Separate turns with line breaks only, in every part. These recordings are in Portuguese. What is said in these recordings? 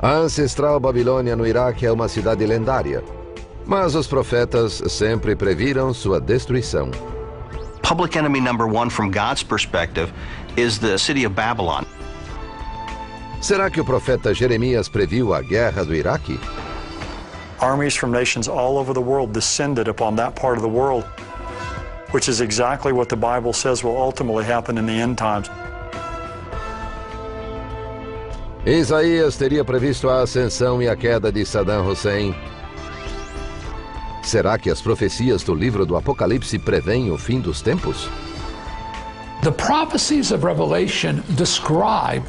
A ancestral Babilônia no Iraque é uma cidade lendária, mas os profetas sempre previram sua destruição.
Public enemy number one from God's perspective is the city of Babylon.
Será que o profeta Jeremias previu a guerra do Iraque?
Armies from nations all over the world descended upon that part of the world, which is exactly what the Bible says will ultimately happen in the end times.
Isaías teria previsto a ascensão e a queda de Saddam Hussein. Será que as profecias do livro do Apocalipse preveem o fim dos tempos?
The prophecies of Revelation describe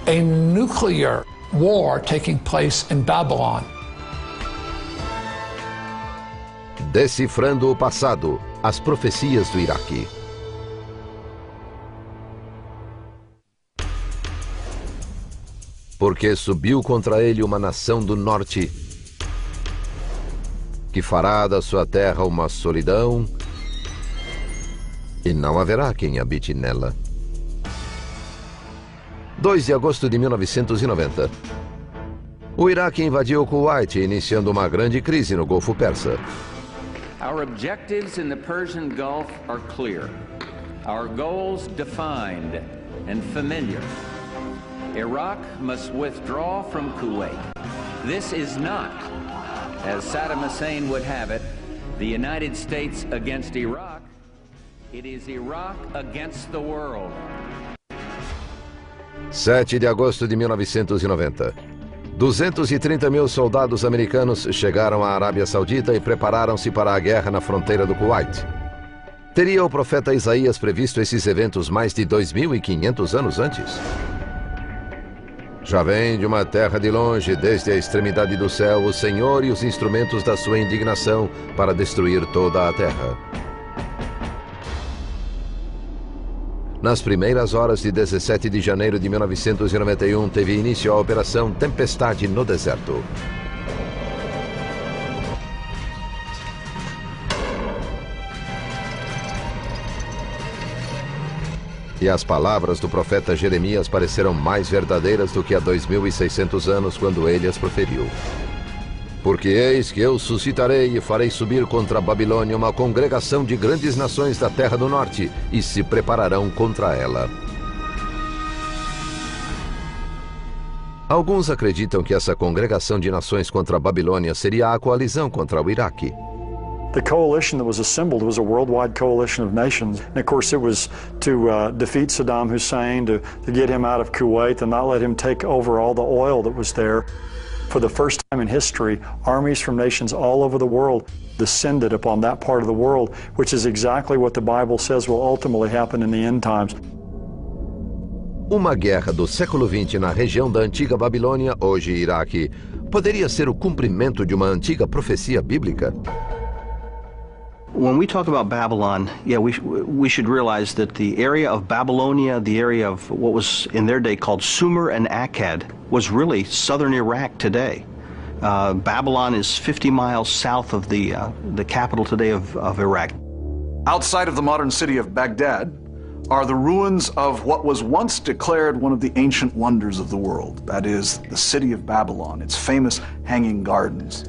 a nuclear war taking place in Babylon.
Decifrando o passado, as profecias do Iraque. Porque subiu contra ele uma nação do norte, que fará da sua terra uma solidão, e não haverá quem habite nela. 2 de agosto de 1990. O Iraque invadiu o Kuwait, iniciando uma grande crise no Golfo Persa.
Our objectives in the Persian Gulf are clear. Our goals defined and familiar. Iraq must withdraw from Kuwait. This is not, as Saddam Hussein would have it, the United States against Iraq. It is Iraq against the world.
7 de agosto de 1990. 230 mil soldados americanos chegaram à Arábia Saudita e prepararam-se para a guerra na fronteira do Kuwait. Teria o profeta Isaías previsto esses eventos mais de 2.500 anos antes? Já vem de uma terra de longe, desde a extremidade do céu, o Senhor e os instrumentos da sua indignação para destruir toda a terra. Nas primeiras horas de 17 de janeiro de 1991, teve início a Operação Tempestade no Deserto. E as palavras do profeta Jeremias pareceram mais verdadeiras do que há 2.600 anos, quando ele as proferiu. Porque eis que eu suscitarei e farei subir contra a Babilônia uma congregação de grandes nações da terra do norte, e se prepararão contra ela. Alguns acreditam que essa congregação de nações contra a Babilônia seria a coalizão contra o Iraque.
The coalition that was assembled was a worldwide coalition of nations. And of course it was to defeat Saddam Hussein, to get him out of Kuwait and not let him take over all the oil that was there. For the first time in history, armies from nations all over the world descended upon that part of the world, which is exactly what the Bible says will ultimately happen in the end times.
Uma guerra do século XX na região da antiga Babilônia, hoje Iraque, poderia ser o cumprimento de uma antiga profecia bíblica?
When we talk about Babylon, we should realize that the area of Babylonia, the area of what was in their day called Sumer and Akkad, was really southern Iraq today. Babylon is 50 miles south of the capital today of Iraq.
Outside of the modern city of Baghdad are the ruins of what was once declared one of the ancient wonders of the world. That is, the city of Babylon, its famous Hanging Gardens.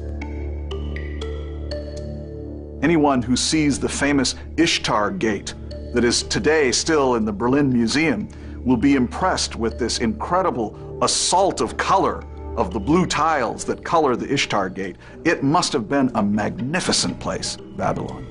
Anyone who sees the famous Ishtar Gate that is today still in the Berlin Museum will be impressed with this incredible assault of color of the blue tiles that color the Ishtar Gate. It must have been a magnificent place, Babylon.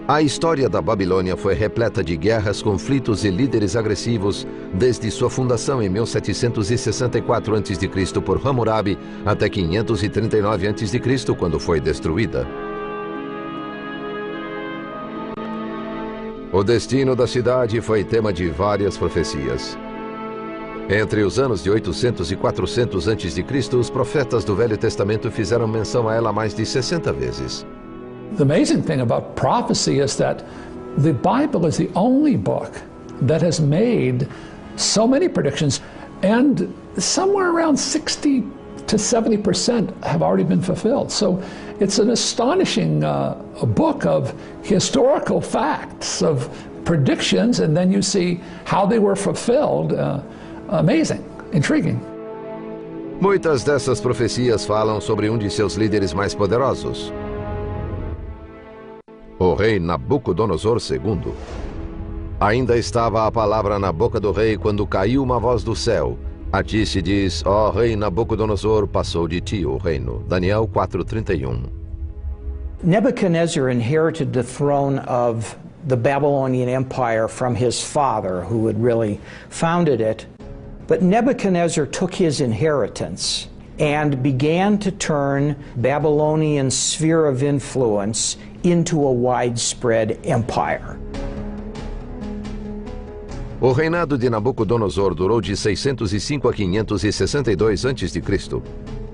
A história da Babilônia foi repleta de guerras, conflitos e líderes agressivos desde sua fundação em 1764 a.C. por Hammurabi até 539 a.C., quando foi destruída. O destino da cidade foi tema de várias profecias. Entre os anos de 800 e 400 a.C., os profetas do Velho Testamento fizeram menção a ela mais de 60 vezes.
The amazing thing about prophecy is that the Bible is the only book that has made so many predictions, and somewhere around 60 to 70% have already been fulfilled. So it's an astonishing book of historical facts, of predictions, and then you see how they were fulfilled. Amazing, intriguing.
Muitas dessas profecias falam sobre um de seus líderes mais poderosos, o rei Nabucodonosor II. Ainda estava a palavra na boca do rei quando caiu uma voz do céu. A ti se diz, ó rei Nabucodonosor, passou de ti o reino. Daniel 4:31.
Nebuchadnezzar inherited the throne of the Babylonian Empire from his father, who had really founded it. But Nebuchadnezzar took his inheritance and began to turn Babylonian sphere of influence into a widespread empire.
O reinado de Nabucodonosor durou de 605 a 562 a.C.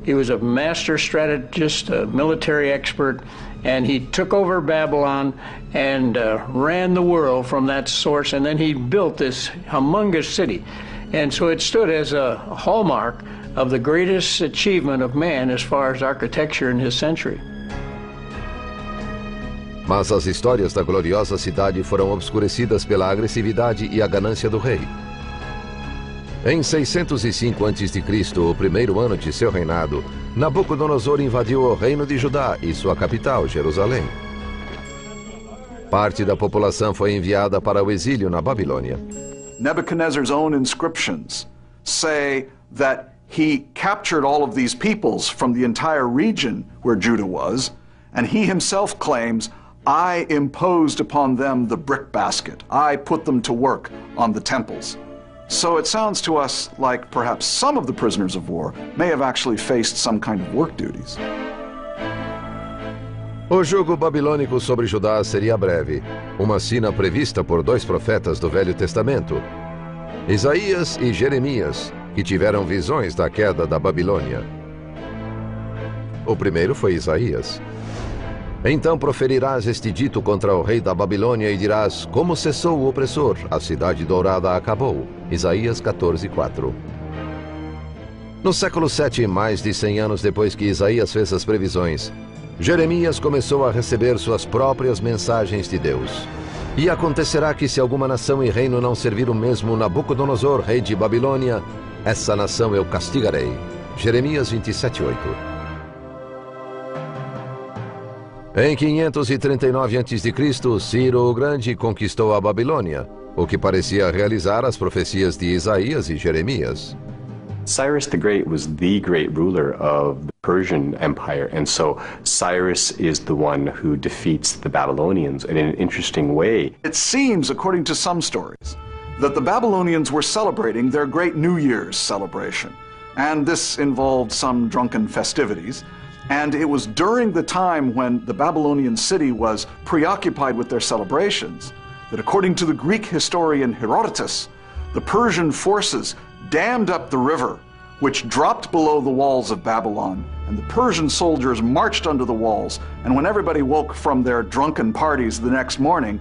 He was a master strategist, a military expert, and he took over Babylon and ran the world from that source, and then he built this humongous city. And so it stood as a hallmark of the greatest achievement of man as far as architecture in his century.
Mas as histórias da gloriosa cidade foram obscurecidas pela agressividade e a ganância do rei. Em 605 a.C., o primeiro ano de seu reinado, Nabucodonosor invadiu o reino de Judá e sua capital, Jerusalém. Parte da população foi enviada para o exílio na Babilônia.
Nebuchadnezzar's own inscriptions say that he captured all of these peoples from the entire region where Judah was, and he himself claims, I imposed upon them the brick basket. I put them to work on the temples. So it sounds to us like perhaps some of the prisoners of war may have actually faced some kind of work duties.
O jugo babilônico sobre Judá seria breve, uma sina prevista por dois profetas do Velho Testamento, Isaías e Jeremias, que tiveram visões da queda da Babilônia. O primeiro foi Isaías. Então proferirás este dito contra o rei da Babilônia e dirás, como cessou o opressor, a cidade dourada acabou. Isaías 14:4. No século VII, mais de 100 anos depois que Isaías fez as previsões, Jeremias começou a receber suas próprias mensagens de Deus. E acontecerá que se alguma nação e reino não servir o mesmo Nabucodonosor, rei de Babilônia, essa nação eu castigarei. Jeremias 27:8. Em 539 a.C., Ciro o Grande conquistou a Babilônia, o que parecia realizar as profecias de Isaías e Jeremias.
Cyrus the Great was the great ruler of the Persian Empire, and so Cyrus is the one who defeats the Babylonians in an interesting way.
It seems, according to some stories, that the Babylonians were celebrating their great New Year's celebration, and this involved some drunken festivities. And it was during the time when the Babylonian city was preoccupied with their celebrations that, according to the Greek historian Herodotus, the Persian forces dammed up the river, which dropped below the walls of Babylon, and the Persian soldiers marched under the walls, and when everybody woke from their drunken parties the next morning,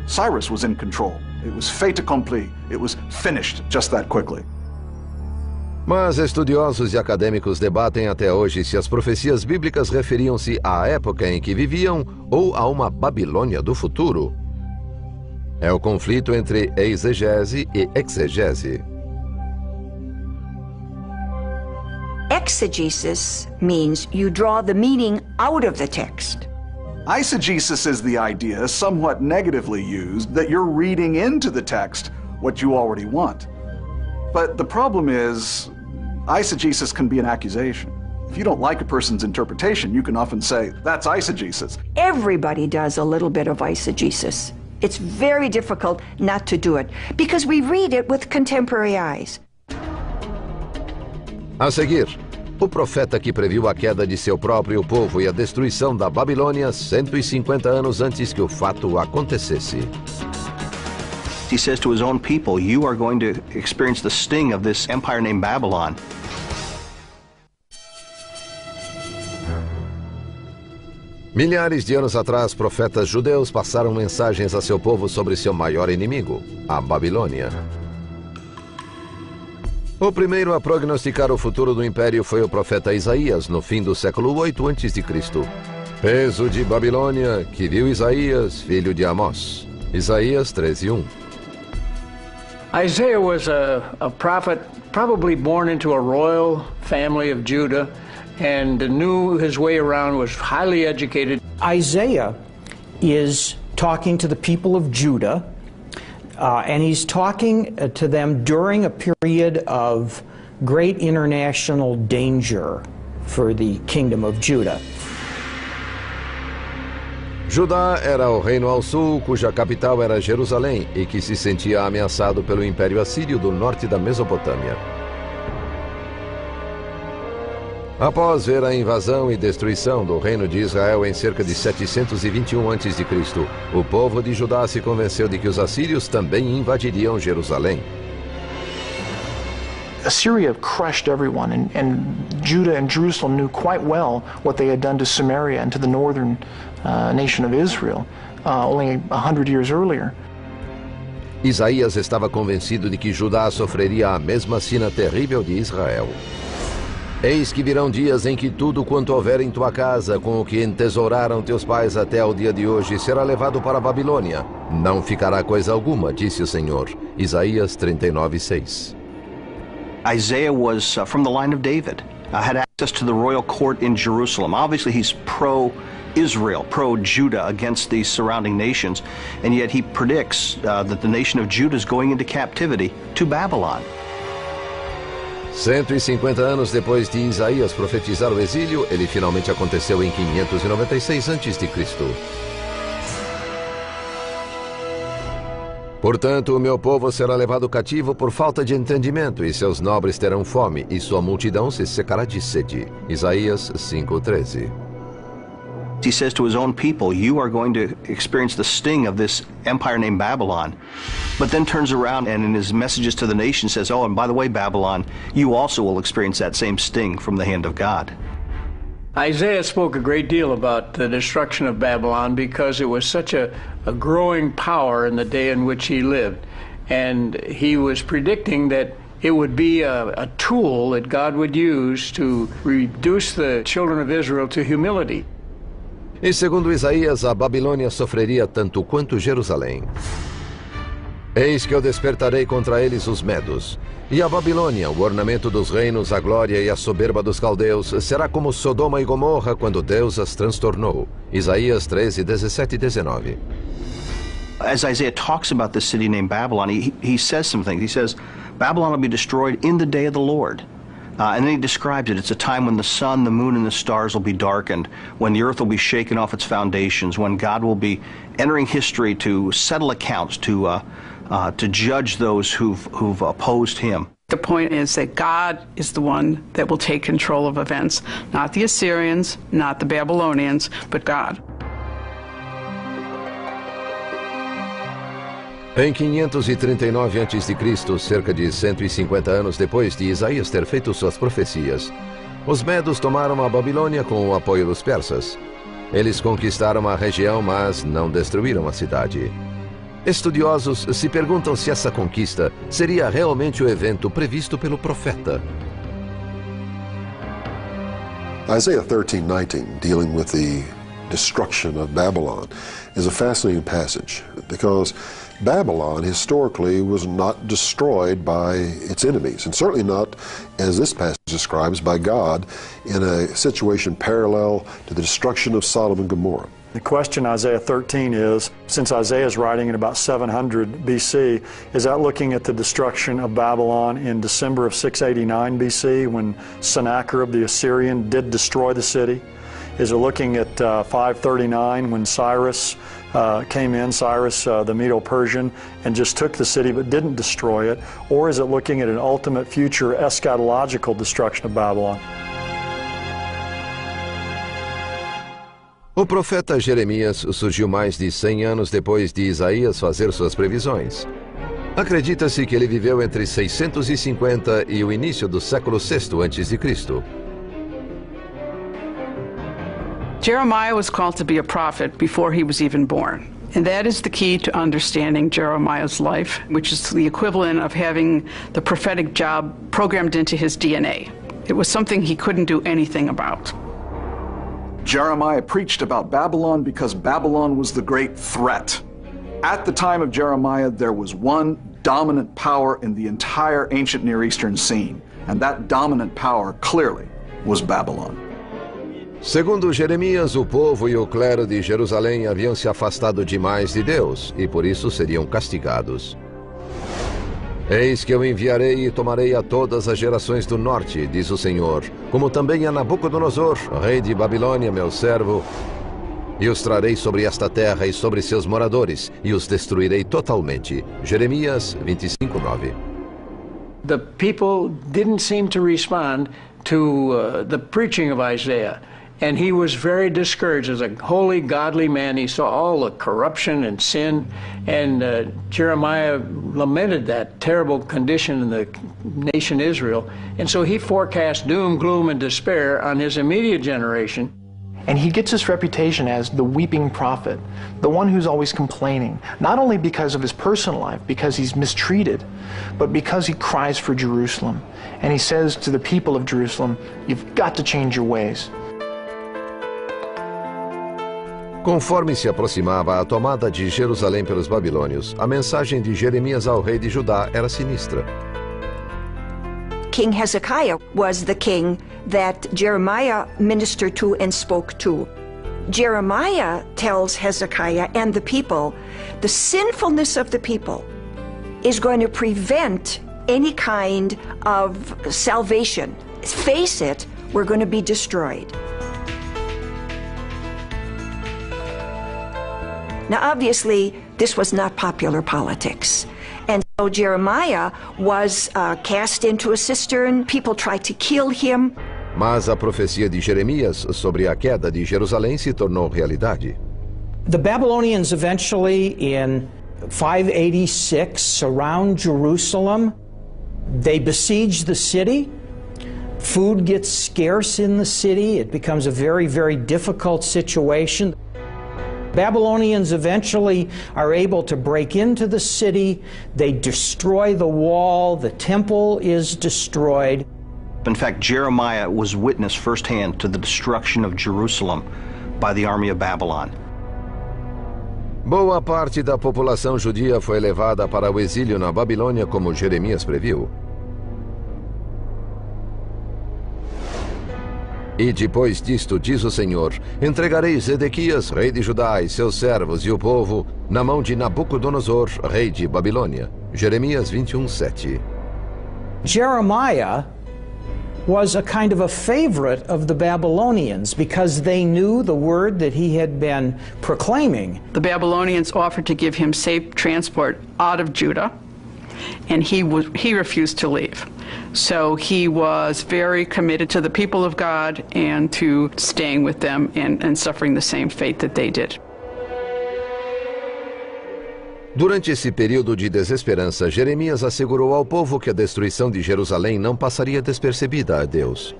Cyrus was in control. It was fait accompli. It was finished just that quickly.
Mas estudiosos e acadêmicos debatem até hoje se as profecias bíblicas referiam-se à época em que viviam ou a uma Babilônia do futuro. É o conflito entre exegese e exegese.
Exegesis means you draw the meaning out of the text.
Eisegesis is the idea, somewhat negatively used, that you're reading into the text what you already want. But the problem is, eisegesis can be an accusation. If you don't like a person's interpretation, you can often say, that's eisegesis.
Everybody does a little bit of eisegesis. It's very difficult not to do it, because we read it with contemporary eyes.
A seguir, o profeta que previu a queda de seu próprio povo e a destruição da Babilônia 150 anos antes que o fato acontecesse.
He says to his own people, you are going to experience the sting of this empire named Babylon.
Milhares de anos atrás, profetas judeus passaram mensagens a seu povo sobre seu maior inimigo, a Babilônia. O primeiro a prognosticar o futuro do império foi o profeta Isaías, no fim do século 8 a.C. Peso de Babilônia, que viu Isaías, filho de Amós. Isaías 13:1.
Isaiah was a prophet probably born into a royal family of Judah and knew his way around, was highly educated.
Isaiah is talking to the people of Judah, and he's talking to them during a period of great international danger for the kingdom of Judah.
Judá era o reino ao sul, cuja capital era Jerusalém e que se sentia ameaçado pelo Império Assírio do norte da Mesopotâmia. Após ver a invasão e destruição do reino de Israel em cerca de 721 a.C., o povo de Judá se convenceu de que os assírios também invadiriam Jerusalém.
Assyria crushed everyone, and Judah and Jerusalem knew quite well what they had done to Samaria and to the northern nation of Israel only 100 years earlier.
Isaías estava convencido de que Judá sofreria a mesma sina terrível de Israel. Eis que virão dias em que tudo quanto houver em tua casa, com o que entesouraram teus pais até ao dia de hoje, será levado para a Babilônia. Não ficará coisa alguma, disse o Senhor. Isaías 39:6.
Isaiah was from the line of David, had access to the royal court in Jerusalem. Obviously, he's pro-Israel, pro-Judah against these surrounding nations, and yet he predicts that the nation of Judah is going into captivity to Babylon.
150 anos depois de Isaías profetizar o exílio, ele finalmente aconteceu em 596 a.C. Portanto, o meu povo será levado cativo por falta de entendimento, e seus nobres terão fome, e sua multidão se secará de sede. Isaías 5:13.
He says to his own people, you are going to experience the sting of this empire named Babylon. But then turns around and in his messages to the nation says, oh, and by the way, Babylon, you also will experience that same sting from the hand of God.
Isaiah spoke a great deal about the destruction of Babylon because it was such a growing power in the day in which he lived. And he was predicting that it would be a tool that God would use to reduce the children of Israel to humility.
E segundo Isaías, a Babilônia sofreria tanto quanto Jerusalém. Eis que eu despertarei contra eles os medos. E a Babilônia, o ornamento dos reinos, a glória e a soberba dos caldeus, será como Sodoma e Gomorra quando Deus as transtornou. Isaías 13, 17 e 19.
As Isaiah talks about this city named Babylon, he says some things. He says, Babylon will be destroyed in the day of the Lord. And then he describes it. It's a time when the sun, the moon, and the stars will be darkened, when the earth will be shaken off its foundations, when God will be entering history to settle accounts, to judge those who've opposed him.
The point is that God is the one that will take control of events, not the Assyrians, not the Babylonians, but God.
Em 539 a.C., cerca de 150 anos depois de Isaías ter feito suas profecias, os medos tomaram a Babilônia com o apoio dos persas. Eles conquistaram a região, mas não destruíram a cidade. Estudiosos se perguntam se essa conquista seria realmente o evento previsto pelo profeta.
Isaiah 13:19, dealing with the destruction of Babylon, is a fascinating passage because Babylon historically was not destroyed by its enemies, and certainly not, as this passage describes, by God in a situation parallel to the destruction of Sodom and Gomorrah.
The question in Isaiah 13 is, since Isaiah is writing in about 700 BC, is that looking at the destruction of Babylon in December of 689 BC when Sennacherib the Assyrian did destroy the city? Is it looking at 539 when Cyrus came in, Cyrus the Medo-Persian, and just took the city but didn't destroy it? Or is it looking at an ultimate future eschatological destruction of Babylon?
O profeta Jeremias surgiu mais de 100 anos depois de Isaías fazer suas previsões. Acredita-se que ele viveu entre 650 e o início do século VI a.C.
Jeremiah was called to be a prophet before he was even born. And that is the key to understanding Jeremiah's life, which is the equivalent of having the prophetic job programmed into his DNA. It was something he couldn't do anything about.
Jeremiah preached about Babylon because Babylon was the great threat. At the time of Jeremiah, there was one dominant power in the entire ancient Near Eastern scene, and that dominant power clearly was Babylon.
Segundo Jeremias, o povo e o clero de Jerusalém haviam se afastado demais de Deus e por isso seriam castigados. Eis que eu enviarei e tomarei a todas as gerações do norte, diz o Senhor, como também a Nabucodonosor, rei de Babilônia, meu servo, e os trarei sobre esta terra e sobre seus moradores, e os destruirei totalmente. Jeremias 25:9.
The people didn't seem to respond to the preaching of Isaiah. And he was very discouraged. As a holy, godly man, he saw all the corruption and sin. And Jeremiah lamented that terrible condition in the nation Israel. And so he forecast doom, gloom, and despair on his immediate generation.
And he gets his reputation as the weeping prophet, the one who's always complaining, not only because of his personal life, because he's mistreated, but because he cries for Jerusalem. And he says to the people of Jerusalem, you've got to change your ways.
Conforme se aproximava a tomada de Jerusalém pelos babilônios, a mensagem de Jeremias ao rei de Judá era sinistra.
King Hezekiah was the king that Jeremiah ministered to and spoke to. Jeremiah tells Hezekiah and the people, the sinfulness of the people is going to prevent any kind of salvation. Face it, we're going to be destroyed. Now, obviously, this was not popular politics. And so Jeremiah was cast into a cistern. People tried to kill him.
Mas a profecia de Jeremias sobre a queda de Jerusalém se tornou realidade.
The Babylonians eventually, in 586, surround Jerusalem. They besiege the city. Food gets scarce in the city. It becomes a very, very difficult situation. Babylonians eventually are able to break into the city. They destroy the wall. The temple is destroyed.
In fact, Jeremiah was witness firsthand to the destruction of Jerusalem by the army of Babylon.
Boa parte da população judia foi levada para o exílio na Babilônia, como Jeremias previu. E depois disto, diz o Senhor, entregarei Zedequias, rei de Judá, e seus servos e o povo, na mão de Nabucodonosor, rei de Babilônia. Jeremias 21:7.
Jeremiah was a kind of a favorite of the Babylonians because they knew the word that he had been proclaiming.
The Babylonians offered to give him safe transport out of Judah, and he refused to leave. So he was very committed to the people of God and to staying with them and suffering the same fate that they did.
Durante esse período de desesperança, Jeremias assegurou ao povo que a destruição de Jerusalém não passaria despercebida a Deus.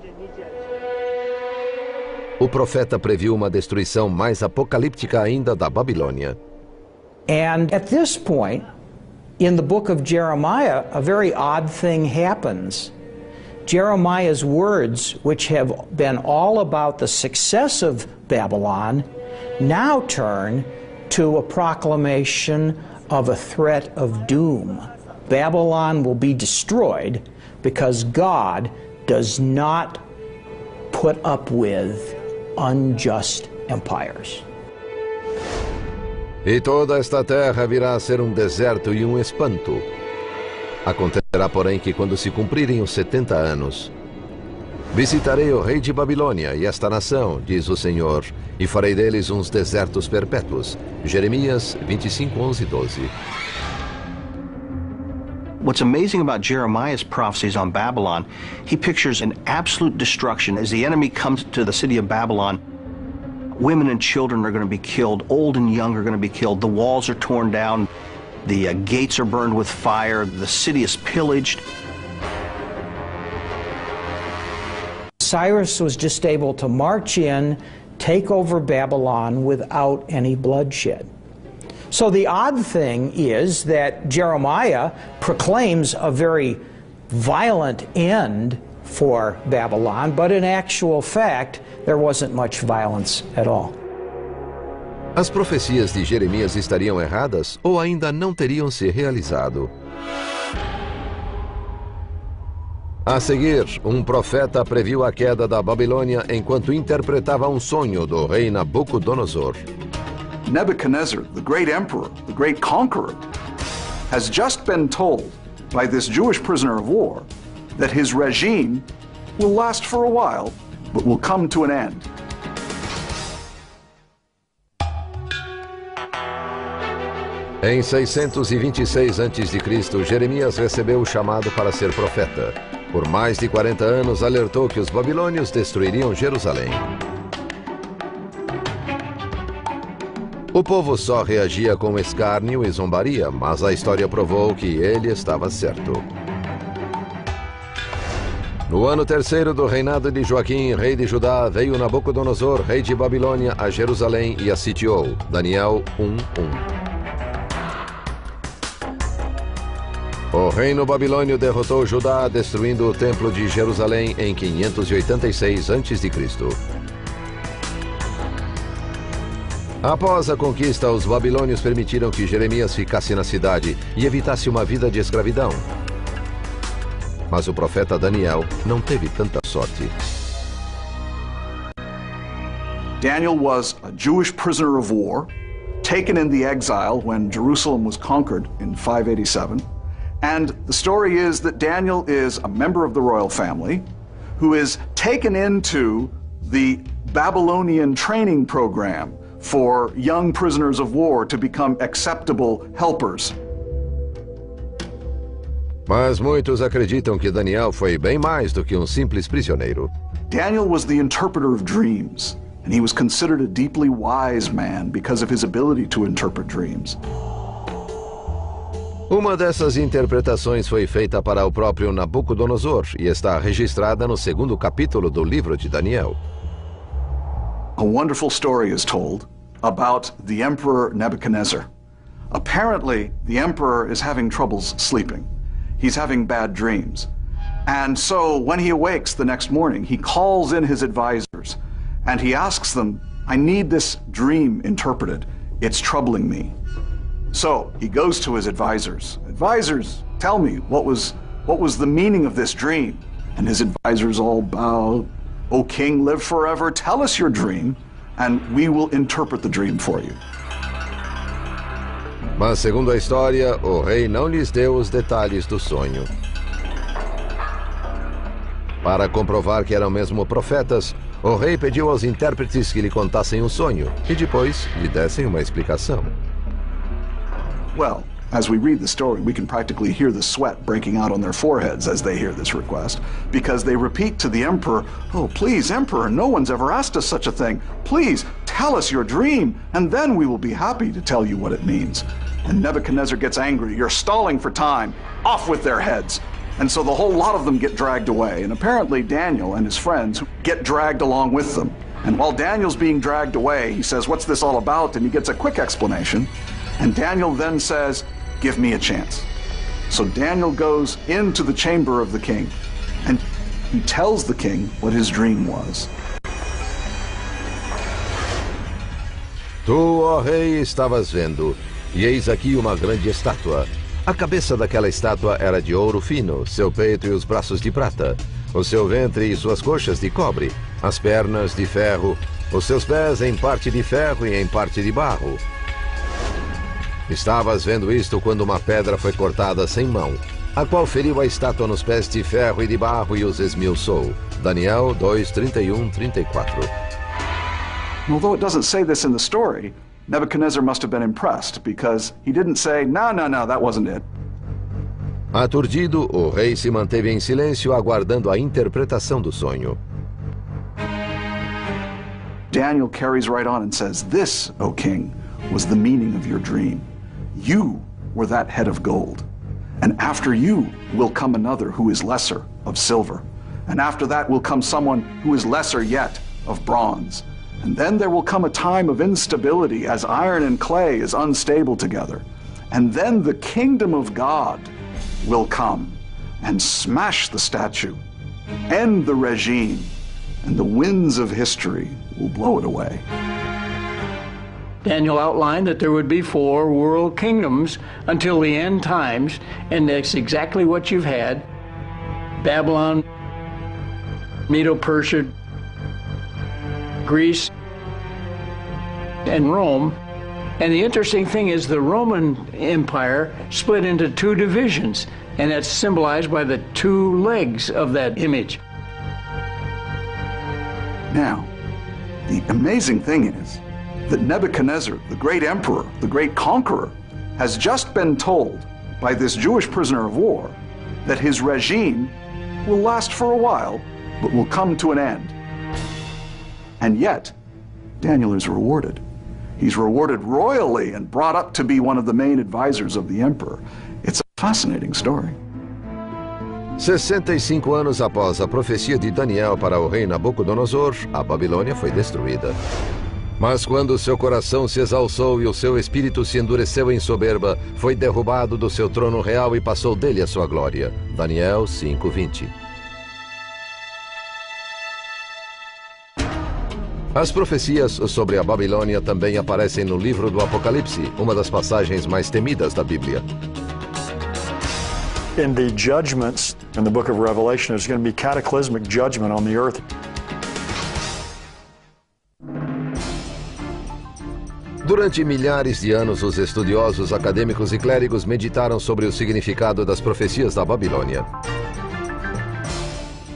O profeta previu uma destruição mais apocalíptica ainda da Babilônia.
And at this point, in the book of Jeremiah, a very odd thing happens. Jeremiah's words, which have been all about the success of Babylon, now turn to a proclamation of a threat of doom. Babylon will be destroyed because God does not put up with unjust empires.
E toda esta terra virá a ser um deserto e um espanto. Acontecerá, porém, que quando se cumprirem os 70 anos, visitarei o rei de Babilônia e esta nação, diz o Senhor, e farei deles uns desertos perpétuos. Jeremias 25:11-12.
What's amazing about Jeremiah's prophecies on Babylon, he pictures an absolute destruction. As the enemy comes to the city of Babylon, women and children are going to be killed, old and young are going to be killed, the walls are torn down, the gates are burned with fire, the city is pillaged.
Cyrus was just able to march in, take over Babylon without any bloodshed. So the odd thing is that Jeremiah proclaims a very violent end for Babylon, but in actual fact, there wasn't much violence at all.
As profecias de Jeremias estariam erradas ou ainda não teriam se realizado? A seguir, um profeta previu a queda da Babilônia enquanto interpretava um sonho do rei Nabucodonosor.
Nebuchadnezzar, the great emperor, the great conqueror, has just been told by this Jewish prisoner of war that his regime will last for a while, but will come to an end.
Em 626 a.C., Jeremias recebeu o chamado para ser profeta. Por mais de 40 anos, alertou que os babilônios destruiriam Jerusalém. O povo só reagia com escárnio e zombaria, mas a história provou que ele estava certo. No ano terceiro do reinado de Joaquim, rei de Judá, veio Nabucodonosor, rei de Babilônia, a Jerusalém e a sitiou. Daniel 1:1. O reino babilônio derrotou Judá, destruindo o templo de Jerusalém em 586 a.C. Após a conquista, os babilônios permitiram que Jeremias ficasse na cidade e evitasse uma vida de escravidão. Mas o profeta Daniel não teve tanta sorte.
Daniel was a Jewish prisoner of war, taken in the exile when Jerusalem was conquered in 587. And the story is that Daniel is a member of the royal family who is taken into the Babylonian training program for young prisoners of war to become acceptable helpers.
Mas muitos acreditam que Daniel foi bem mais do que um simples prisioneiro.
Daniel was the interpreter of dreams, and he was considered a deeply wise man because of his ability to interpret dreams.
Uma dessas interpretações foi feita para o próprio Nabucodonosor e está registrada no segundo capítulo do livro de Daniel.
A wonderful story is told about the Emperor Nebuchadnezzar. Apparently, the emperor is having troubles sleeping. He's having bad dreams. And so when he awakes the next morning, he calls in his advisors and he asks them, I need this dream interpreted. It's troubling me. So he goes to his advisors. Advisors, tell me, what was the meaning of this dream? And his advisors all bow. O king, live forever. Tell us your dream, and we will interpret the dream for you.
Mas, segundo a história, o rei não lhes deu os detalhes do sonho. Para comprovar que eram mesmo profetas, o rei pediu aos intérpretes que lhe contassem o sonho e depois lhe dessem uma explicação.
Well, as we read the story, we can practically hear the sweat breaking out on their foreheads as they hear this request, because they repeat to the emperor, oh, please, emperor, no one's ever asked us such a thing. Please, tell us your dream, and then we will be happy to tell you what it means. And Nebuchadnezzar gets angry. You're stalling for time. Off with their heads. And so the whole lot of them get dragged away. And apparently Daniel and his friends get dragged along with them. And while Daniel's being dragged away, he says, what's this all about? And he gets a quick explanation. And Daniel then says, give me a chance. So Daniel goes into the chamber of the king, and he tells the king what his dream was.
Tu, ó rei, estavas vendo, e eis aqui uma grande estátua. A cabeça daquela estátua era de ouro fino, seu peito e os braços de prata, o seu ventre e suas coxas de cobre, as pernas de ferro, os seus pés em parte de ferro e em parte de barro. Estavas vendo isto quando uma pedra foi cortada sem mão, a qual feriu a estátua nos pés de ferro e de barro e os esmiuçou. Daniel 2:31-34.
Although it doesn't say this in the story, Nebuchadnezzar must have been impressed, because he didn't say, no, that wasn't it.
Aturdido, o rei se manteve em silêncio, aguardando a interpretação do sonho.
Daniel carries right on and says, this, O king, was the meaning of your dream. You were that head of gold, and after you will come another who is lesser, of silver, and after that will come someone who is lesser yet, of bronze. And then there will come a time of instability as iron and clay is unstable together. And then the kingdom of God will come and smash the statue, end the regime, and the winds of history will blow it away.
Daniel outlined that there would be 4 world kingdoms until the end times, and that's exactly what you've had. Babylon, Medo-Persia, Greece, and Rome. And the interesting thing is the Roman Empire split into 2 divisions, and that's symbolized by the 2 legs of that image.
Now, the amazing thing is that Nebuchadnezzar, the great emperor, the great conqueror, has just been told by this Jewish prisoner of war that his regime will last for a while, but will come to an end. And yet, Daniel is rewarded. He's rewarded royally and brought up to be one of the main advisors of the emperor. It's a fascinating story.
65 anos após a profecia de Daniel para o rei Nabucodonosor, a Babilônia foi destruída. Mas quando seu coração se exalçou e o seu espírito se endureceu em soberba, foi derrubado do seu trono real e passou dele a sua glória. Daniel 5:20. As profecias sobre a Babilônia também aparecem no livro do Apocalipse, uma das passagens mais temidas da Bíblia.
In the judgments in the book of Revelation, there's going to be cataclysmic judgment on the earth.
Durante milhares de anos, os estudiosos, acadêmicos e clérigos meditaram sobre o significado das profecias da Babilônia.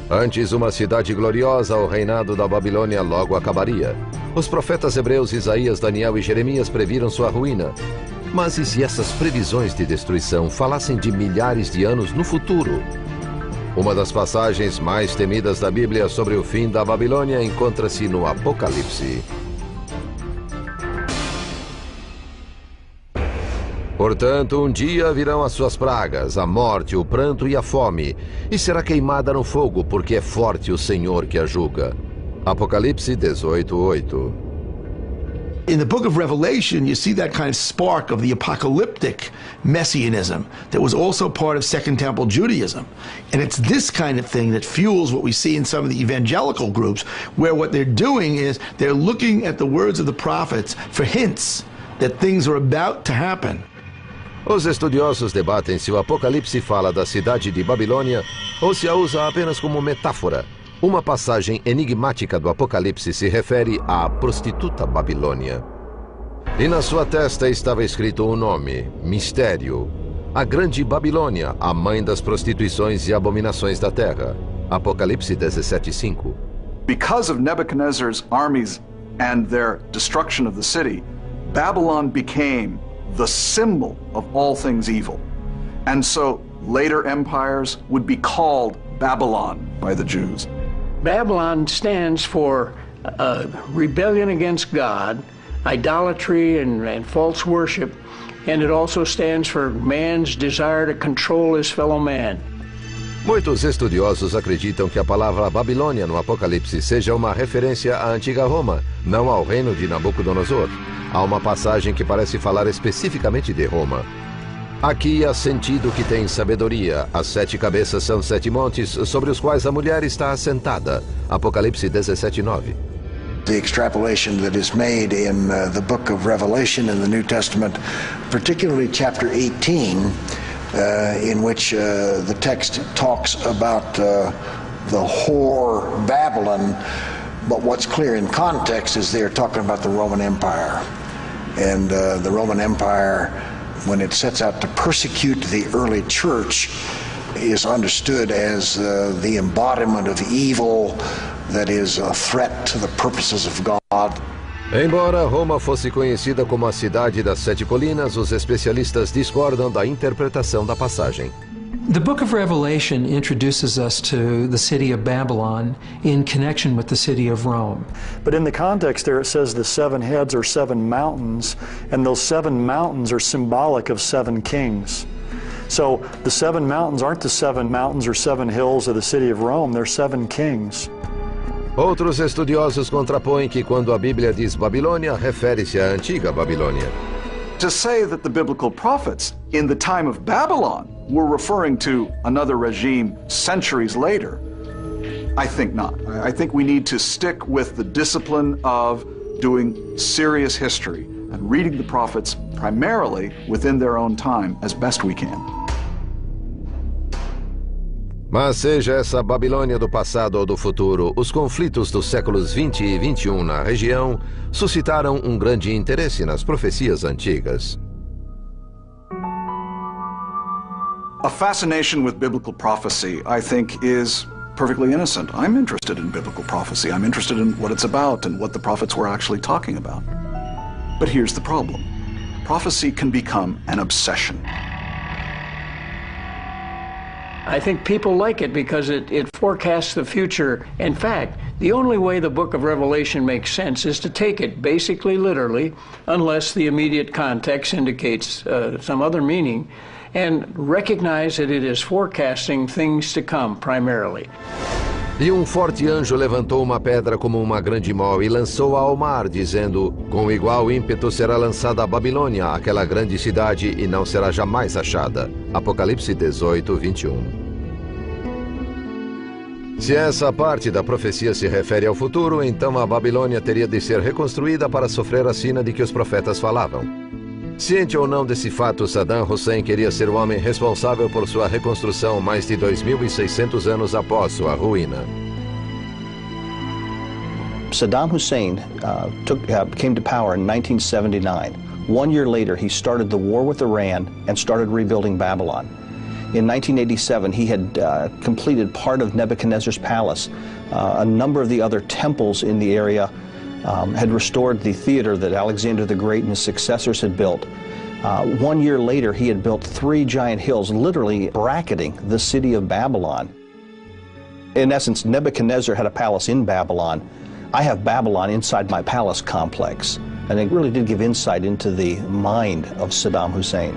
Antes uma cidade gloriosa, o reinado da Babilônia logo acabaria. Os profetas hebreus Isaías, Daniel e Jeremias previram sua ruína. Mas e se essas previsões de destruição falassem de milhares de anos no futuro? Uma das passagens mais temidas da Bíblia sobre o fim da Babilônia encontra-se no Apocalipse. Portanto, um dia virão as suas pragas, a morte, o pranto e a fome, e será queimada no fogo, porque é forte o Senhor que a julga. Apocalipse 18:8.
In the book of Revelation, you see that kind of spark of the apocalyptic messianism that was also part of Second Temple Judaism. And it's this kind of thing that fuels what we see in some of the evangelical groups, where what they're doing is they're looking at the words of the prophets for hints that things are about to happen.
Os estudiosos debatem se o Apocalipse fala da cidade de Babilônia ou se a usa apenas como metáfora. Uma passagem enigmática do Apocalipse se refere à prostituta Babilônia. E na sua testa estava escrito um nome, Mistério. A grande Babilônia, a mãe das prostituições e abominações da terra. Apocalipse 17:5.
Because of Nebuchadnezzar's armies and their destruction of the city, Babylon became the symbol of all things evil. And so later empires would be called Babylon by the Jews.
Babylon stands for rebellion against God, idolatry and false worship, and it also stands for man's desire to control his fellow man.
Muitos estudiosos acreditam que a palavra Babilônia no Apocalipse seja uma referência à antiga Roma, não ao reino de Nabucodonosor. Há uma passagem que parece falar especificamente de Roma. Aqui há sentido que tem sabedoria. As 7 cabeças são 7 montes sobre os quais a mulher está assentada. Apocalipse 17:9.
The extrapolation that is made in the book of Revelation in the New Testament, particularly chapter 18, in which the text talks about the whore Babylon, but what's clear in context is they're talking about the Roman Empire. And the Roman Empire, when it sets out to persecute the early church, is understood as the embodiment of evil that is a threat to the purposes of God.
Embora Roma fosse conhecida como a cidade das 7 colinas, os especialistas discordam da interpretação da passagem.
The book of Revelation introduces us to the city of Babylon in connection with the city of Rome.
But in the context there it says the 7 heads are 7 mountains, and those 7 mountains are symbolic of 7 kings. So the 7 mountains aren't the 7 mountains or 7 hills of the city of Rome, they're 7 kings.
Outros estudiosos contrapõem que quando a Bíblia diz Babilônia, refere-se à antiga Babilônia.
To say that the biblical prophets in the time of Babylon were referring to another regime centuries later, I think not. I think we need to stick with the discipline of doing serious history and reading the prophets primarily within their own time as best we can.
Mas seja essa Babilônia do passado ou do futuro, os conflitos dos séculos 20 e 21 na região suscitaram um grande interesse nas profecias antigas.
A fascination with biblical prophecy, I think, is perfectly innocent. I'm interested in biblical prophecy. I'm interested in what it's about and what the prophets were actually talking about. But here's the problem. Prophecy can become an obsession.
I think people like it because it forecasts the future. In fact, the only way the book of Revelation makes sense is to take it basically literally, unless the immediate context indicates some other meaning, and recognize that it is forecasting things to come primarily.
E forte anjo levantou uma pedra como uma grande mol e lançou-a ao mar, dizendo: com igual ímpeto será lançada a Babilônia, aquela grande cidade, e não será jamais achada. Apocalipse 18, 21. Se essa parte da profecia se refere ao futuro, então a Babilônia teria de ser reconstruída para sofrer a sina de que os profetas falavam. Ciente ou não desse fato, Saddam Hussein queria ser o homem responsável por sua reconstrução mais de 2.600 anos após sua ruína.
Saddam Hussein came to power in 1979. 1 year later, he started the war with Iran and started rebuilding Babylon. In 1987, he had completed part of Nebuchadnezzar's palace. A number of the other temples in the area had restored the theater that Alexander the Great and his successors had built. 1 year later, he had built 3 giant hills, literally bracketing the city of Babylon. In essence, Nebuchadnezzar had a palace in Babylon. I have Babylon inside my palace complex. And it really did give insight into the mind of Saddam Hussein.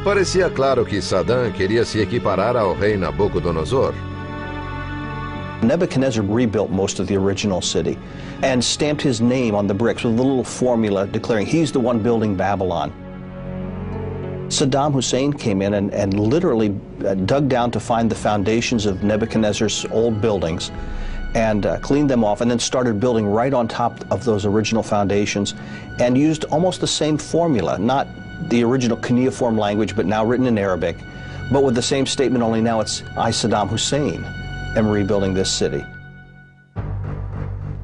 Parecia claro que Saddam queria se equiparar ao rei Nabucodonosor.
Nebuchadnezzar rebuilt most of the original city and stamped his name on the bricks with a little formula declaring he's the one building Babylon. Saddam Hussein came in and literally dug down to find the foundations of Nebuchadnezzar's old buildings and cleaned them off, and then started building right on top of those original foundations and used almost the same formula, not the original cuneiform language, but now written in Arabic, but with the same statement, only now it's I, Saddam Hussein, am rebuilding this city.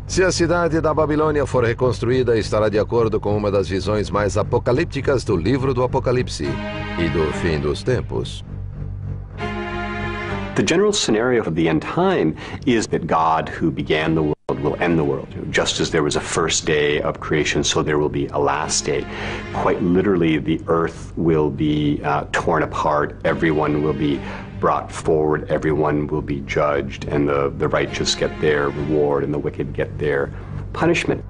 Se a cidade da Babilônia for reconstruída, estará de acordo com uma das visões mais apocalípticas do livro do Apocalipse e do fim dos tempos.
The general scenario of the end time is that God, who began the world, will end the world. Just as there was a first day of creation, so there will be a last day. Quite literally, the earth will be torn apart, everyone will be brought forward, everyone will be judged, and the righteous get their reward and the wicked get their punishment.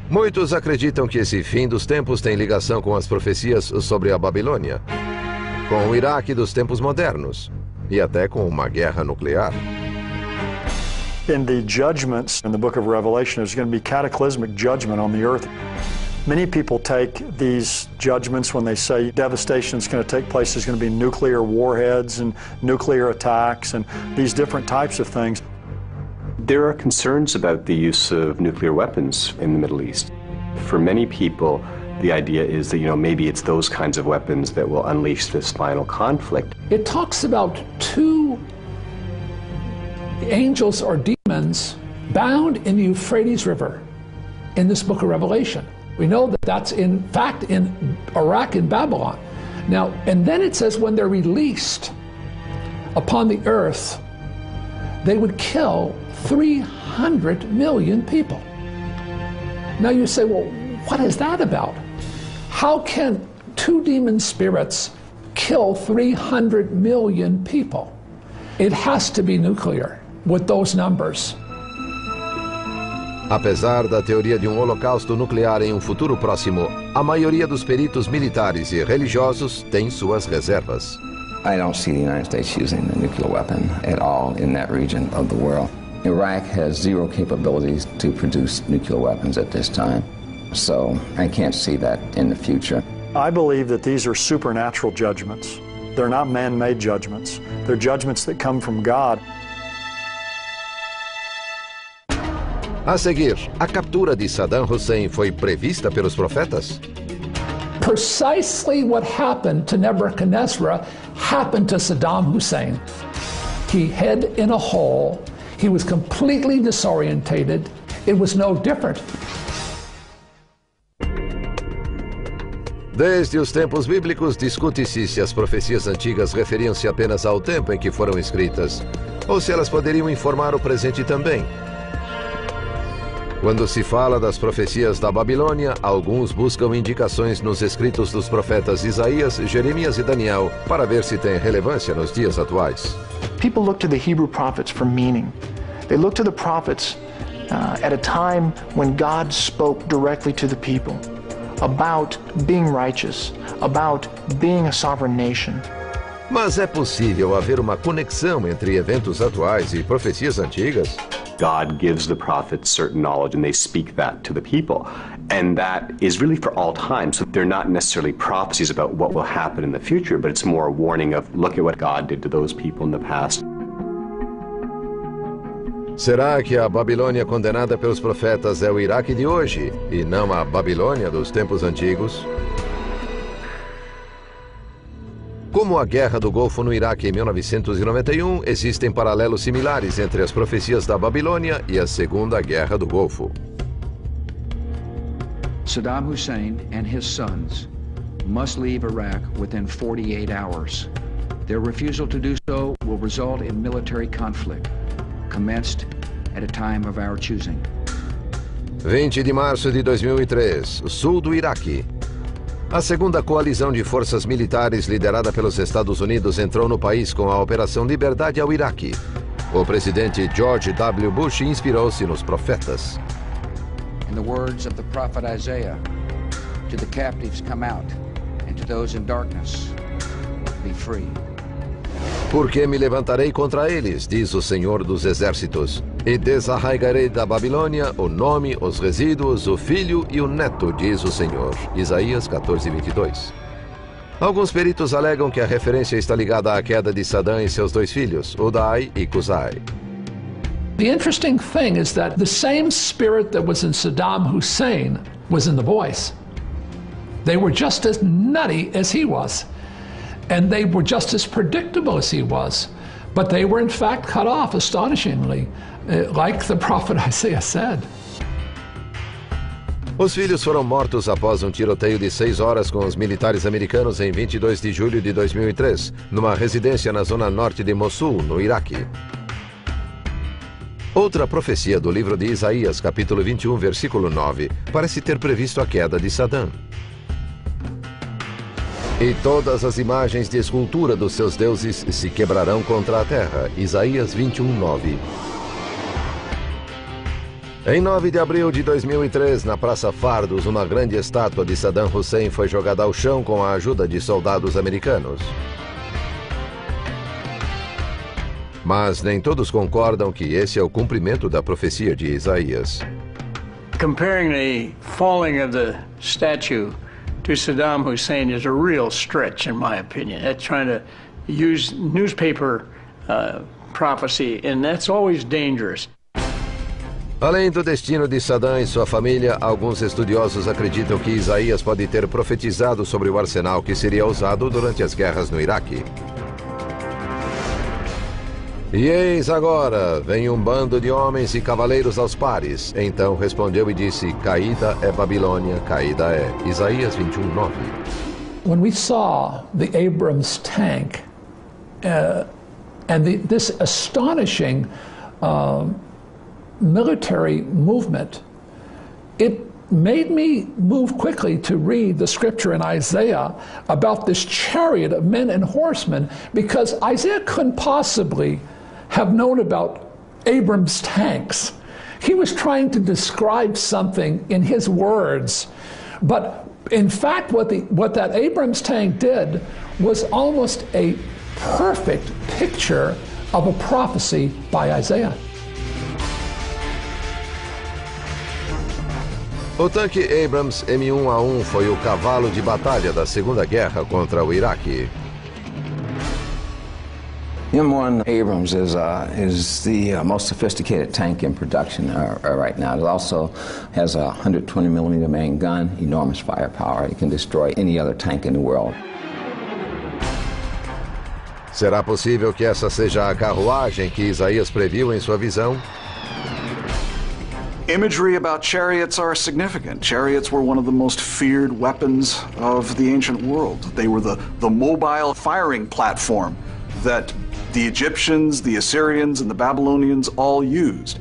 Muitos acreditam que esse fim dos tempos tem ligação com as profecias sobre a Babilônia, com o Iraque dos tempos modernos e até com uma guerra nuclear.
In the judgments in the book of Revelation, there's going to be cataclysmic judgment on the earth. Many people take these judgments when they say devastation is going to take place. There's going to be nuclear warheads and nuclear attacks and these different types of things.
There are concerns about the use of nuclear weapons in the Middle East. For many people, the idea is that, maybe it's those kinds of weapons that will unleash this final conflict.
It talks about 2 angels or demons bound in the Euphrates River in this book of Revelation. We know that that's in fact in Iraq and Babylon. Now, and then it says when they're released upon the earth, they would kill 300 million people. Now you say, well, what is that about? How can 2 demon spirits kill 300 million people? It has to be nuclear with those numbers.
Apesar da teoria de holocausto nuclear em futuro próximo, a maioria dos peritos militares e religiosos tem suas reservas.
I don't see the United States using a nuclear weapon at all in that region of the world. Iraq has 0 capabilities to produce nuclear weapons at this time, so I can't see that in the future.
I believe that these are supernatural judgments. They're not man-made judgments. They're judgments that come from God.
A seguir, a captura de Saddam Hussein foi prevista pelos profetas?
Precisely what happened to Nebuchadnezzar happened to Saddam Hussein. He hid in a hole. He was completely disorientated. It was no different.
Desde os tempos bíblicos, discute-se se as profecias antigas referiam-se apenas ao tempo em que foram escritas, ou se elas poderiam informar o presente também. Quando se fala das profecias da Babilônia, alguns buscam indicações nos escritos dos profetas Isaías, Jeremias e Daniel para ver se tem relevância nos dias atuais.
People look to the Hebrew prophets for meaning. They look to the prophets at a time when God spoke directly to the people about being righteous, about being a sovereign nation.
Mas é possível haver uma conexão entre eventos atuais e profecias antigas?
God gives the prophets certain knowledge and they speak that to the people. And that is really for all time. So they're not necessarily prophecies about what will happen in the future, but it's more a warning of look at what God did to those people in the past.
Será que a Babilônia condenada pelos profetas é o Iraque de hoje e não a Babilônia dos tempos antigos? Como a Guerra do Golfo no Iraque em 1991, existem paralelos similares entre as profecias da Babilônia e a Segunda Guerra do Golfo.
Saddam Hussein and his sons must leave Iraq within 48 hours. Their refusal to do so will result in military conflict, commenced at a time of our choosing.
20 de março de 2003, sul do Iraque. A segunda coalizão de forças militares liderada pelos Estados Unidos entrou no país com a Operação Liberdade ao Iraque. O presidente George W. Bush inspirou-se nos profetas.
In the words of the prophet Isaiah, to the captives come out, and to those in darkness, be free.
Porque me levantarei contra eles, diz o Senhor dos Exércitos, e desarraigarei da Babilônia o nome, os resíduos, o filho e o neto, diz o Senhor. Isaías 14:22. Alguns peritos alegam que a referência está ligada à queda de Saddam e seus dois filhos, Uday e Qusay.
The interesting thing is that the same spirit that was in Saddam Hussein was in the boys. They were just as nutty as he was. And they were just as predictable as he was. But they were in fact cut off astonishingly, like the prophet Isaiah said.
Os filhos foram mortos após um tiroteio de 6 horas com os militares americanos em 22 de julho de 2003, numa residência na zona norte de Mossul, no Iraque. Outra profecia do livro de Isaías, capítulo 21, versículo 9, parece ter previsto a queda de Saddam. E todas as imagens de escultura dos seus deuses se quebrarão contra a terra. Isaías 21:9. Em 9 de abril de 2003, na Praça Fardos, uma grande estátua de Saddam Hussein foi jogada ao chão com a ajuda de soldados americanos. Mas nem todos concordam que esse é o cumprimento da profecia de Isaías.
Comparing the falling of the statue to Saddam Hussein is a real stretch, in my opinion. That's trying to use newspaper prophecy, and that's always dangerous.
Além do destino de Saddam e sua família, alguns estudiosos acreditam que Isaías pode ter profetizado sobre o arsenal que seria usado durante as guerras no Iraque. E eis agora, vem um bando de homens e cavaleiros aos pares. Então respondeu e disse, caída é Babilônia, caída é. Isaías 21:9.
When we saw the Abrams tank and this astonishing military movement, it made me move quickly to read the scripture in Isaiah about this chariot of men and horsemen, because Isaiah couldn't possibly have known about Abrams tanks. He was trying to describe something in his words, but in fact what that Abrams tank did was almost a perfect picture of a prophecy by Isaiah.
O tanque Abrams M1A1 foi o cavalo de batalha da Segunda Guerra contra o Iraque.
M1 Abrams is the most sophisticated tank in production right now. It also has a 120mm main gun, enormous firepower. It can destroy any other tank in the world.
Será possível que essa seja a carruagem que Isaías previu em sua visão?
Imagery about chariots are significant. Chariots were one of the most feared weapons of the ancient world. They were the mobile firing platform that the Egyptians, the Assyrians, and the Babylonians all used.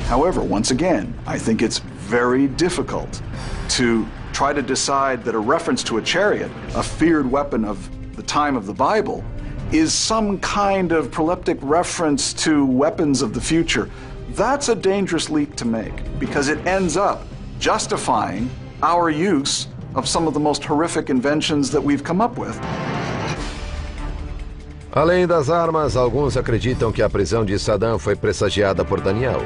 However, once again, I think it's very difficult to try to decide that a reference to a chariot, a feared weapon of the time of the Bible, is some kind of proleptic reference to weapons of the future. That's a dangerous leap to make, because it ends up justifying our use of some of the most horrific inventions that we've come up with.
Além das armas, alguns acreditam que a prisão de Saddam foi pressagiada por Daniel.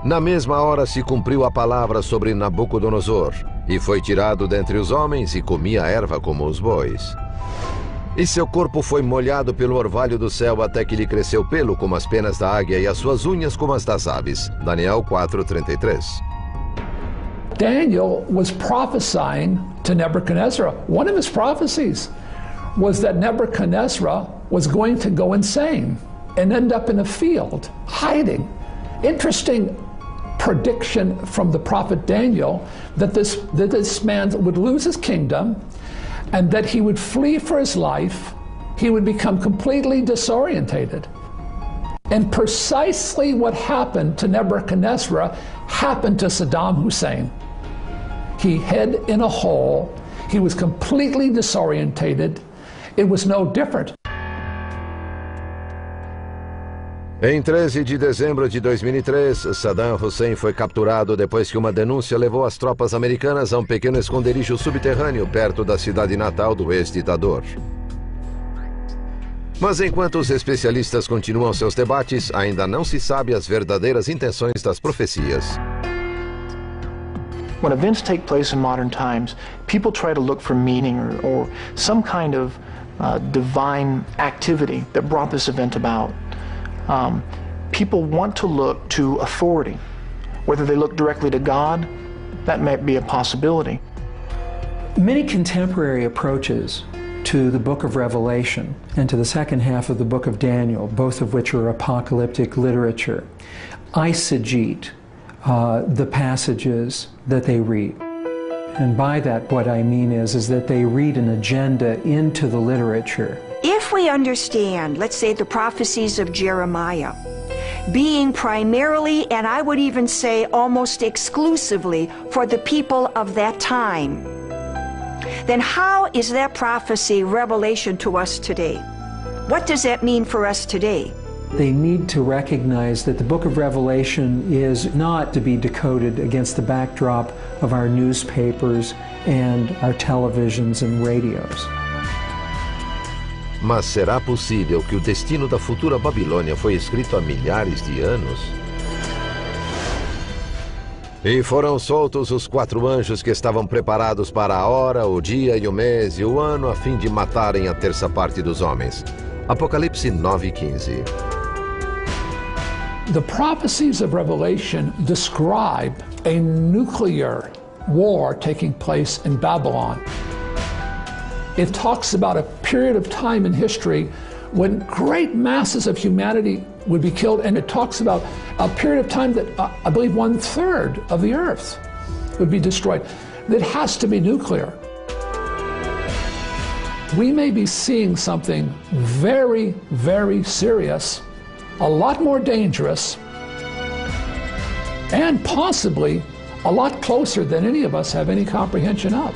Na mesma hora se cumpriu a palavra sobre Nabucodonosor, e foi tirado dentre os homens e comia erva como os bois. E seu corpo foi molhado pelo orvalho do céu até que lhe cresceu pelo como as penas da águia e as suas unhas como as das aves. Daniel 4:33.
Daniel was prophesying to Nebuchadnezzar. One of his prophecies was that Nebuchadnezzar was going to go insane and end up in a field, hiding. Interesting prediction from the prophet Daniel that this man would lose his kingdom and that he would flee for his life. He would become completely disorientated. And precisely what happened to Nebuchadnezzar happened to Saddam Hussein. He hid in a hole. He was completely disorientated. It was no different.
Em 13 de dezembro de 2003, Saddam Hussein foi capturado depois que uma denúncia levou as tropas americanas a um pequeno esconderijo subterrâneo perto da cidade natal do ex-ditador. Mas enquanto os especialistas continuam seus debates, ainda não se sabe as verdadeiras intenções das profecias.
When events take place in modern times, people try to look for meaning or some kind of divine activity that brought this event about. People want to look to authority. Whether they look directly to God, that might be a possibility.
Many contemporary approaches to the book of Revelation and to the second half of the book of Daniel, both of which are apocalyptic literature, eisegete the passages that they read. And by that, what I mean is that they read an agenda into the literature.
If we understand, let's say, the prophecies of Jeremiah being primarily, and I would even say almost exclusively, for the people of that time, then how is that prophecy revelation to us today? What does that mean for us today?
They need to recognize that the book of Revelation is not to be decoded against the backdrop of our newspapers and our televisions and radios.
Mas será possível que o destino da futura Babilônia foi escrito há milhares de anos? E foram soltos os 4 anjos que estavam preparados para a hora, o dia e o mês e o ano a fim de matarem a terça parte dos homens. Apocalipse 9:15.
The prophecies of Revelation describe a nuclear war taking place in Babylon. It talks about a period of time in history when great masses of humanity would be killed, and it talks about a period of time that I believe 1/3 of the earth would be destroyed. That has to be nuclear. We may be seeing something very, very serious, a lot more dangerous, and possibly a lot closer than any of us have any comprehension of.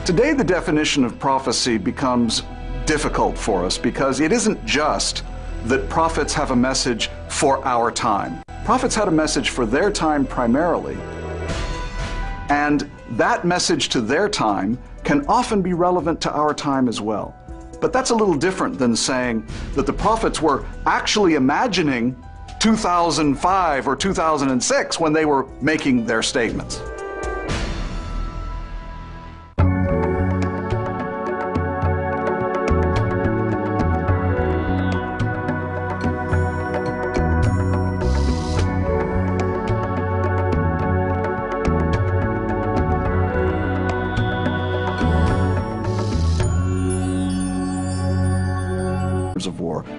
Today, the definition of prophecy becomes difficult for us because it isn't just that prophets have a message for our time. Prophets had a message for their time primarily, and that message to their time can often be relevant to our time as well. But that's a little different than saying that the prophets were actually imagining 2005 or 2006 when they were making their statements.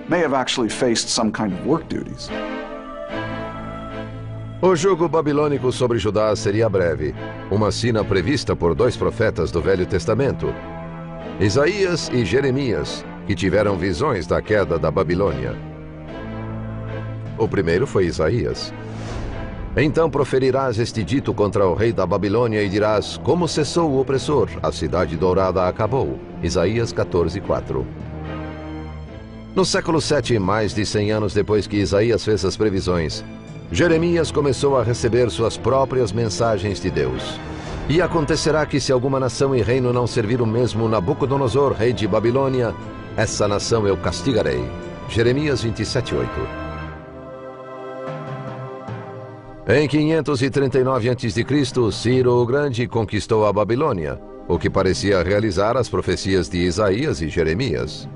may have actually faced some kind of work duties.
O jugo babilônico sobre Judá seria breve, uma sina prevista por dois profetas do Velho Testamento, Isaías e Jeremias, que tiveram visões da queda da Babilônia. O primeiro foi Isaías. Então proferirás este dito contra o rei da Babilônia e dirás: como cessou o opressor, a cidade dourada acabou. Isaías 14:4. No século VII, mais de 100 anos depois que Isaías fez as previsões, Jeremias começou a receber suas próprias mensagens de Deus. E acontecerá que se alguma nação e reino não servir o mesmo Nabucodonosor, rei de Babilônia, essa nação eu castigarei. Jeremias 27:8. Em 539 a.C., Ciro o Grande conquistou a Babilônia, o que parecia realizar as profecias de Isaías e Jeremias.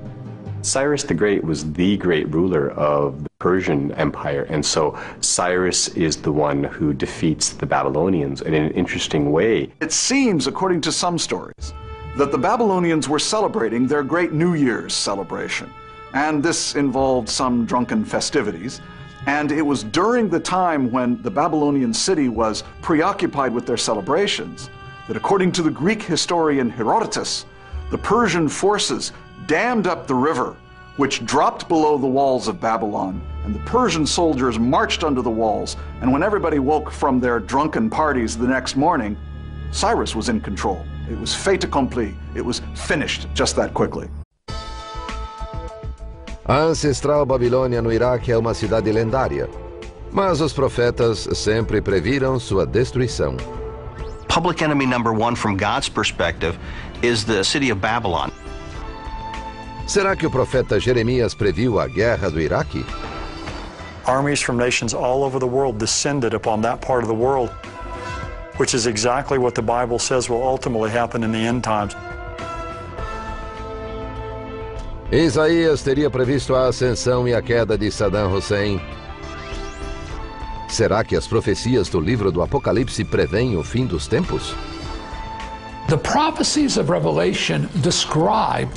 Cyrus the Great was the great ruler of the Persian Empire, and so Cyrus is the one who defeats the Babylonians in an interesting way.
It seems, according to some stories, that the Babylonians were celebrating their great New Year's celebration, and this involved some drunken festivities, and it was during the time when the Babylonian city was preoccupied with their celebrations that, according to the Greek historian Herodotus, the Persian forces dammed up the river, which dropped below the walls of Babylon, and the Persian soldiers marched under the walls, and when everybody woke from their drunken parties the next morning, Cyrus was in control. It was fait accompli. It was finished just that quickly.
A ancestral Babilônia no Iraque é uma cidade lendária, mas os profetas sempre previram sua destruição.
Public enemy number one from God's perspective is the city of Babylon.
Será que o profeta Jeremias previu a guerra do Iraque?
Armies from nations all over the world descended upon that part of the world, which is exactly what the Bible says will ultimately happen in the end times.
Isaías teria previsto a ascensão e a queda de Saddam Hussein. Será que as profecias do livro do Apocalipse preveem o fim dos tempos?
The prophecies of Revelation describe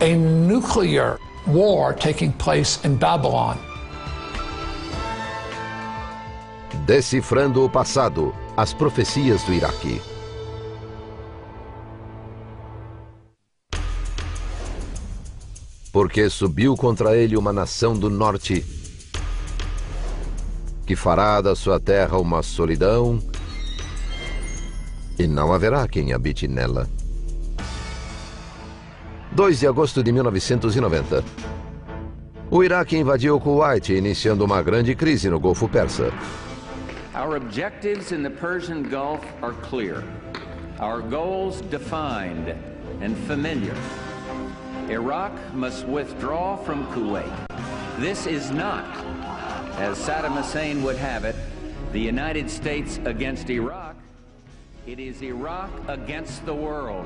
a nuclear war taking place in Babylon.
Decifrando o passado, as profecias do Iraque. Porque subiu contra ele uma nação do norte, que fará da sua terra uma solidão, e não haverá quem habite nela. 2 de agosto de 1990. O Iraque invadiu o Kuwait, iniciando uma grande crise no Golfo Persa.
Our objectives in the Persian Gulf are clear. Our goals defined and familiar. Iraq must withdraw from Kuwait. This is not, as Saddam Hussein would have it, the United States against Iraq. It is Iraq against the world.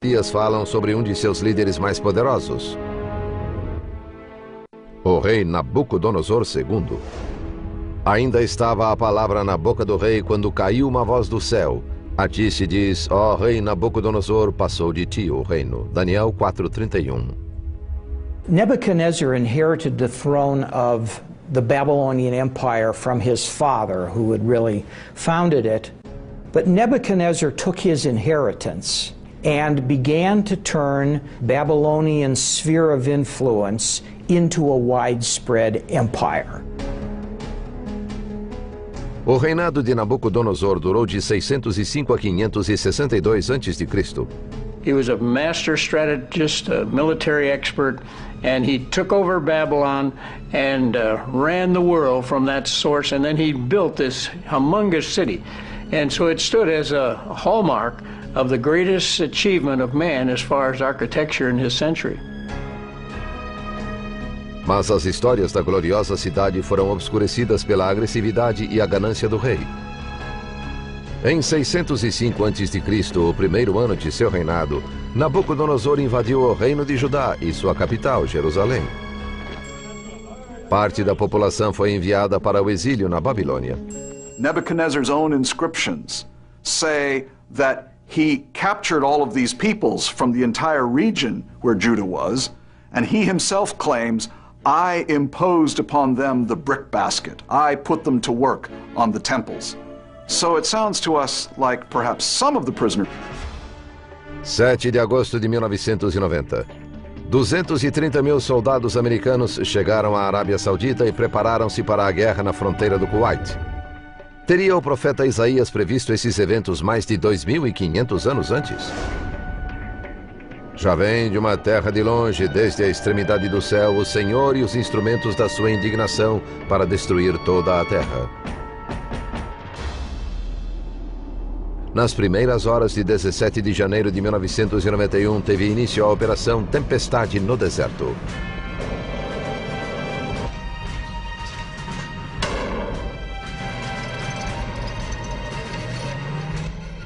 Dias falam sobre um de seus líderes mais poderosos, o rei Nabucodonosor II. Ainda estava a palavra na boca do rei quando caiu uma voz do céu. A ti se diz: ó rei Nabucodonosor, passou de ti o reino. Daniel 4:31.
Nebuchadnezzar inherited the throne of the Babylonian Empire from his father, who had really founded it. But Nebuchadnezzar took his inheritance and began to turn Babylonian sphere of influence into a widespread empire.
O reinado de Nabucodonosor durou de 605 a 562 a.C.
He was a master strategist, a military expert, and he took over Babylon and ran the world from that source, and then he built this humongous city. And so it stood as a hallmark of the greatest achievement of man as far as architecture in his century.
Mas as histórias da gloriosa cidade foram obscurecidas pela agressividade e a ganância do rei. Em 605 a.C., o primeiro ano de seu reinado, Nabucodonosor invadiu o reino de Judá e sua capital, Jerusalém. Parte da população foi enviada para o exílio na Babilônia.
Nebuchadnezzar's own inscriptions say that he captured all of these peoples from the entire region where Judah was, and he himself claims, I imposed upon them the brick basket. I put them to work on the temples. So it sounds to us like perhaps some of the prisoners.
7 de agosto de 1990. 230 mil soldados americanos chegaram à Arábia Saudita e prepararam-se para a guerra na fronteira do Kuwait. Teria o profeta Isaías previsto esses eventos mais de 2.500 anos antes? Já vem de uma terra de longe, desde a extremidade do céu, o Senhor e os instrumentos da sua indignação para destruir toda a terra. Nas primeiras horas de 17 de janeiro de 1991, teve início a Operação Tempestade no Deserto.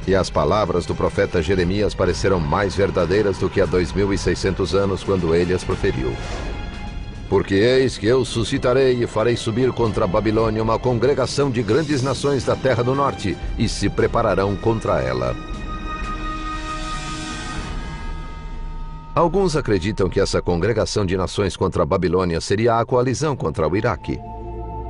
E as palavras do profeta Jeremias pareceram mais verdadeiras do que há 2.600 anos, quando ele as proferiu. Porque eis que eu suscitarei e farei subir contra a Babilônia uma congregação de grandes nações da terra do norte, e se prepararão contra ela. Alguns acreditam que essa congregação de nações contra a Babilônia seria a coalizão contra o Iraque.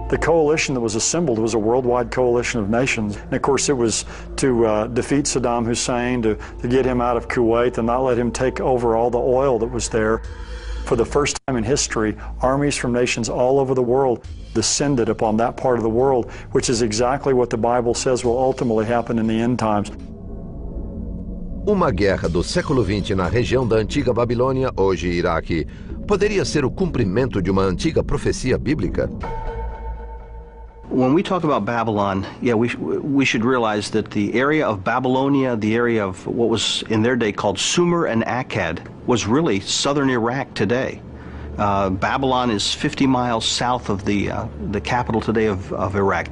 The coalition that was assembled was a worldwide coalition of nations. And of course it was to defeat Saddam Hussein, to get him out of Kuwait and not let him take over all the oil that was there. For the first time in history, armies from nations all over the world descended upon that part of the world, which is exactly what the Bible says will ultimately happen in the end times.
Uma guerra do século XX na região da antiga Babilônia, hoje Iraque, poderia ser o cumprimento de uma antiga profecia bíblica?
When we talk about Babylon, we should realize that the area of Babylonia, the area of what was in their day called Sumer and Akkad, was really southern Iraq today. Babylon is 50 miles south of the capital today of Iraq.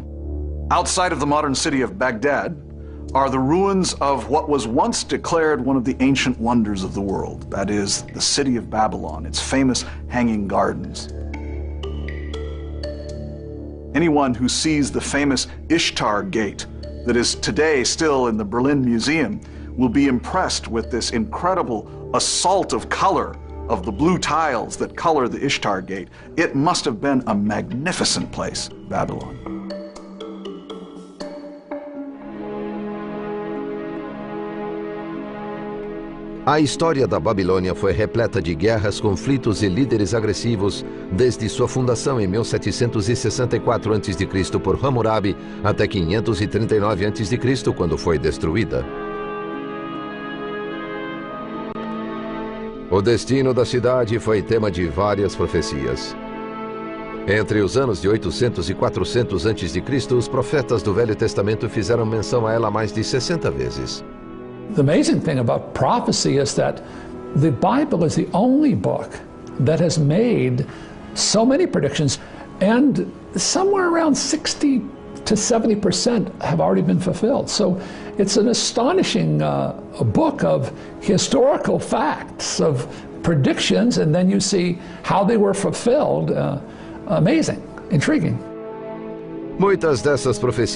Outside of the modern city of Baghdad are the ruins of what was once declared one of the ancient wonders of the world. That is the city of Babylon, its famous hanging gardens. Anyone who sees the famous Ishtar Gate that is today still in the Berlin Museum will be impressed with this incredible assault of color of the blue tiles that color the Ishtar Gate. It must have been a magnificent place, Babylon.
A história da Babilônia foi repleta de guerras, conflitos e líderes agressivos desde sua fundação em 1764 a.C. por Hammurabi até 539 a.C., quando foi destruída. O destino da cidade foi tema de várias profecias. Entre os anos de 800 e 400 a.C., os profetas do Velho Testamento fizeram menção a ela mais de 60 vezes.
The amazing thing about prophecy is that the Bible is the only book that has made so many predictions, and somewhere around 60 to 70% have already been fulfilled. So it's an astonishing book of historical facts, of predictions, and then you see how they were fulfilled. Amazing, intriguing.
Muitas dessas profecias